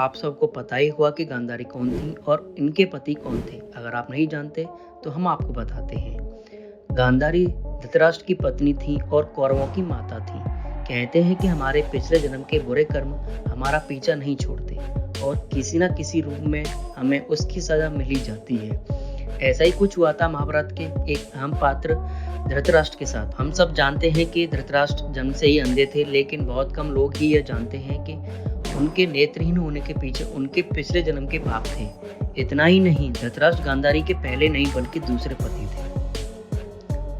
आप सबको पता ही हुआ कि गांधारी कौन थी और इनके पति कौन थे। अगर आप नहीं जानते तो हम आपको बताते हैं। गांधारी धृतराष्ट्र की पत्नी थी और कौरवों की माता थी। कहते हैं कि हमारे पिछले जन्म के बुरे कर्म हमारा पीछा नहीं छोड़ते और किसी न किसी रूप में हमें उसकी सजा मिल ही जाती है। ऐसा ही कुछ हुआ था महाभारत के एक अहम पात्र धृतराष्ट्र के साथ। हम सब जानते हैं कि धृतराष्ट्र जन्म से ही अंधे थे, लेकिन बहुत कम लोग ही यह जानते हैं कि उनके नेत्रहीन होने के पीछे उनके पिछले जन्म के पाप थे। इतना ही नहीं, धृतराष्ट्र गांधारी के पहले नहीं बल्कि दूसरे पति थे।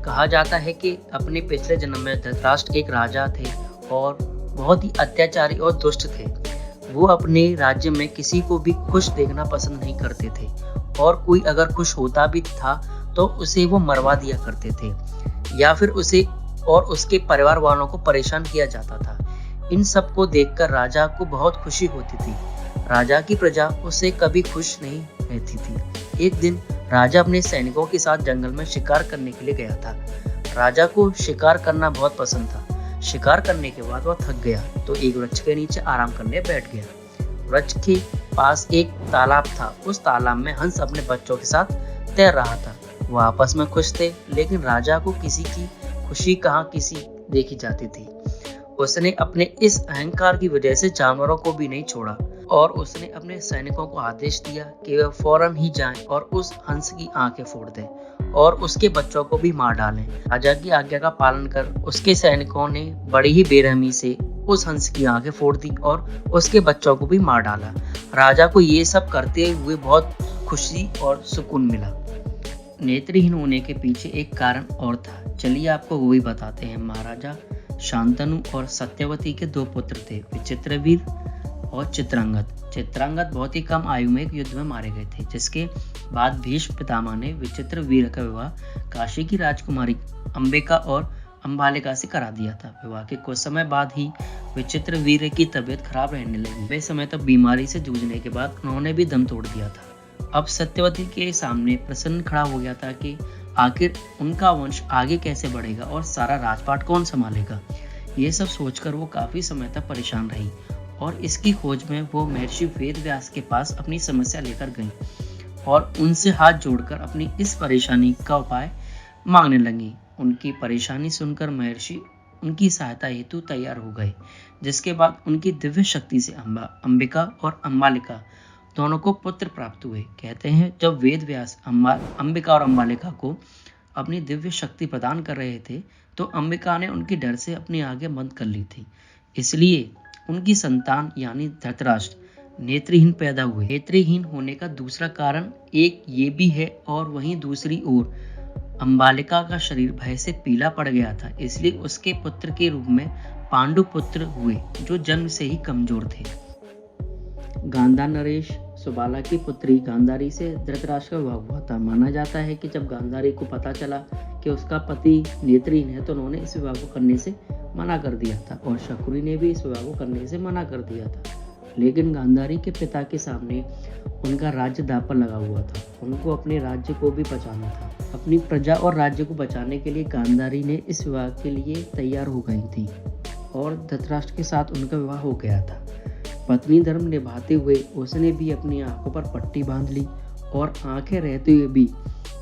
कहा जाता है कि अपने पिछले जन्म में धृतराष्ट्र एक राजा थे और बहुत ही अत्याचारी और दुष्ट थे। वो अपने राज्य में किसी को भी खुश देखना पसंद नहीं करते थे और कोई अगर खुश होता भी था तो उसे वो मरवा दिया करते थे या फिर उसे और उसके परिवार वालों को परेशान किया जाता था। इन सब को देखकर राजा को बहुत खुशी होती थी। राजा की प्रजा उससे कभी खुश नहीं रहती थी। एक दिन राजा अपने सैनिकों के साथ जंगल में शिकार करने के लिए गया था। राजा को शिकार करना बहुत पसंद था। शिकार करने के बाद वह थक गया तो एक वृक्ष के नीचे आराम करने बैठ गया। वृक्ष के पास एक तालाब था। उस तालाब में हंस अपने बच्चों के साथ तैर रहा था। वह आपस में खुश थे, लेकिन राजा को किसी की खुशी कहाँ किसी देखी जाती थी। उसने अपने इस अहंकार की वजह से जानवरों को भी नहीं छोड़ा और उसने अपने सैनिकों को आदेश दिया कि वे फौरन ही जाएं और उस हंस की आंखें फोड़ दें और उसके बच्चों को भी मार डालें। राजा की आज्ञा का पालन कर उसके सैनिकों ने बड़ी ही बेरहमी से उस हंस की आंखें फोड़ दी और उसके बच्चों को भी मार डाला। राजा को ये सब करते हुए बहुत खुशी और सुकून मिला। नेत्रहीन होने के पीछे एक कारण और था। चलिए आपको वो भी बताते हैं। महाराजा शांतनु और सत्यवती के दो पुत्र थे, विचित्रवीर और चित्रांगद। चित्रांगद बहुत ही कम आयु में एक युद्ध में मारे गए थे, जिसके बाद भीष्म पितामह ने विचित्रवीर का विवाह काशी की राजकुमारी अंबिका और अंबालिका से करा दिया था। विवाह के कुछ समय बाद ही विचित्रवीर की तबीयत खराब रहने लगी। वे समय तक बीमारी से जूझने के बाद उन्होंने भी दम तोड़ दिया था। अब सत्यवती के सामने प्रश्न खड़ा हो गया था कि आखिर उनका वंश आगे कैसे बढ़ेगा और सारा राजपाट कौन संभालेगा। ये सब सोचकर वो काफी समय तक परेशान रही और इसकी खोज में वो महर्षि वेदव्यास के पास अपनी समस्या लेकर गई और उनसे हाथ जोड़कर अपनी इस परेशानी का उपाय मांगने लगी। उनकी परेशानी सुनकर महर्षि उनकी सहायता हेतु तैयार हो गए, जिसके बाद उनकी दिव्य शक्ति से अंबिका और अंबालिका दोनों को पुत्र प्राप्त हुए। कहते हैं जब वेद व्यास अंबिका और अंबालिका को अपनी दिव्य शक्ति प्रदान कर रहे थे तो अंबिका ने उनके डर से अपनी आंखें बंद कर ली थी, इसलिए उनकी संतान यानी धृतराष्ट्र नेत्रहीन पैदा हुए। नेत्रहीन होने का दूसरा कारण एक ये भी है और वहीं दूसरी ओर अंबालिका का शरीर भय से पीला पड़ गया था, इसलिए उसके पुत्र के रूप में पांडु पुत्र हुए जो जन्म से ही कमजोर थे। गांधार नरेश सुबाला की पुत्री गांधारी से धृतराष्ट्र का विवाह हुआ था। माना जाता है कि जब गांधारी को पता चला कि उसका पति नेत्रहीन है तो उन्होंने इस विवाह को करने से मना कर दिया था और शकुनी ने भी इस विवाह को करने से मना कर दिया था। लेकिन गांधारी के पिता के सामने उनका राज्य दांव पर लगा हुआ था। उनको अपने राज्य को भी बचाना था। अपनी प्रजा और राज्य को बचाने के लिए गांधारी ने इस विवाह के लिए तैयार हो गई थी और धृतराष्ट्र के साथ उनका विवाह हो गया था। पत्नी धर्म निभाते हुए उसने भी अपनी आंखों पर पट्टी बांध ली और आंखें रहते हुए भी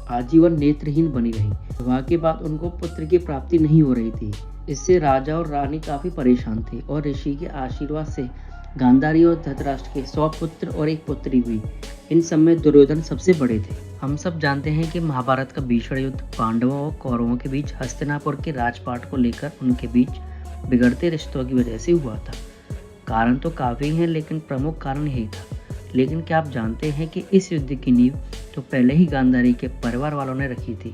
आजीवन नेत्रहीन बनी रही। विवाह के बाद उनको पुत्र की प्राप्ति नहीं हो रही थी। इससे राजा और रानी काफी परेशान थे और ऋषि के आशीर्वाद से गांधारी और धृतराष्ट्र के 100 पुत्र और एक पुत्री हुई। इन सब में दुर्योधन सबसे बड़े थे। हम सब जानते हैं कि महाभारत का भीषण युद्ध पांडवों और कौरवों के बीच हस्तिनापुर के राजपाट को लेकर उनके बीच बिगड़ते रिश्तों की वजह से हुआ था। कारण तो काफी हैं, लेकिन प्रमुख कारण यही था। लेकिन क्या आप जानते हैं कि इस युद्ध की नींव तो पहले ही गांधारी के परिवार वालों ने रखी थी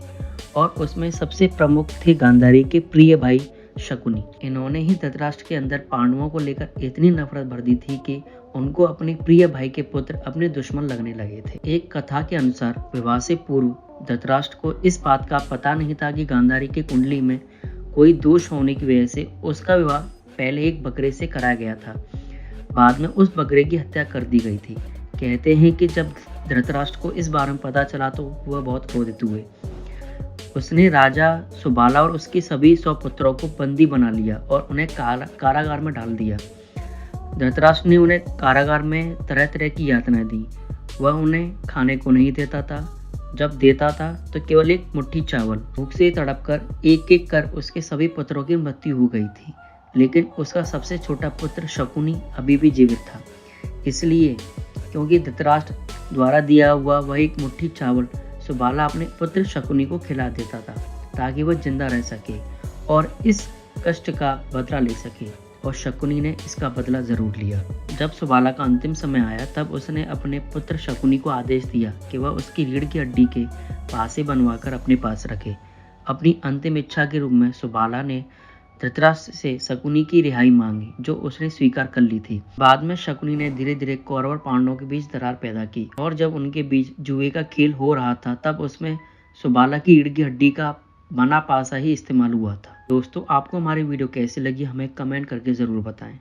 और उसमें सबसे प्रमुख थे गांधारी के प्रिय भाई शकुनी। इन्होंने ही धृतराष्ट्र के अंदर पांडवों को लेकर इतनी नफरत भर दी थी कि उनको अपने प्रिय भाई के पुत्र अपने दुश्मन लगने लगे थे। एक कथा के अनुसार विवाह से पूर्व धृतराष्ट्र को इस बात का पता नहीं था कि गांधारी की कुंडली में कोई दोष होने की वजह से उसका विवाह पहले एक बकरे से कराया गया था। बाद में उस बकरे की हत्या कर दी गई थी। कहते हैं कि जब धृतराष्ट्र को इस बारे में पता चला तो वह बहुत क्रोधित हुए। उसने राजा सुबाला और उसके सभी 100 पुत्रों को बंदी बना लिया और उन्हें कारागार में डाल दिया। धृतराष्ट्र ने उन्हें कारागार में तरह तरह की यातनाएं दी। वह उन्हें खाने को नहीं देता था, जब देता था तो केवल एक मुट्ठी चावल। भूख से तड़पकर एक एक कर उसके सभी पुत्रों की मृत्यु हो गई थी, लेकिन उसका सबसे छोटा पुत्र शकुनी अभी भी जीवित था। इसलिए क्योंकि धृतराष्ट्र द्वारा दिया हुआ वह एक मुट्ठी चावल सुबाला अपने पुत्र शकुनी को खिला देता था, ताकि वह जिंदा रह सके और इस कष्ट का बदला ले सके। और शकुनी ने इसका बदला जरूर लिया। जब सुबाला का अंतिम समय आया, तब उसने अपने पुत्र शकुनी को आदेश दिया कि वह उसकी रीढ़ की हड्डी के पासे बनवाकर अपने पास रखे। अपनी अंतिम इच्छा के रूप में सुबाला ने धृतराष्ट्र से शकुनी की रिहाई मांगी, जो उसने स्वीकार कर ली थी। बाद में शकुनी ने धीरे धीरे कौरव और पांडवों के बीच दरार पैदा की, और जब उनके बीच जुए का खेल हो रहा था, तब उसमें सुबाला की रीढ़ की हड्डी का बना पासा ही इस्तेमाल हुआ था। दोस्तों, आपको हमारी वीडियो कैसी लगी हमें कमेंट करके ज़रूर बताएं।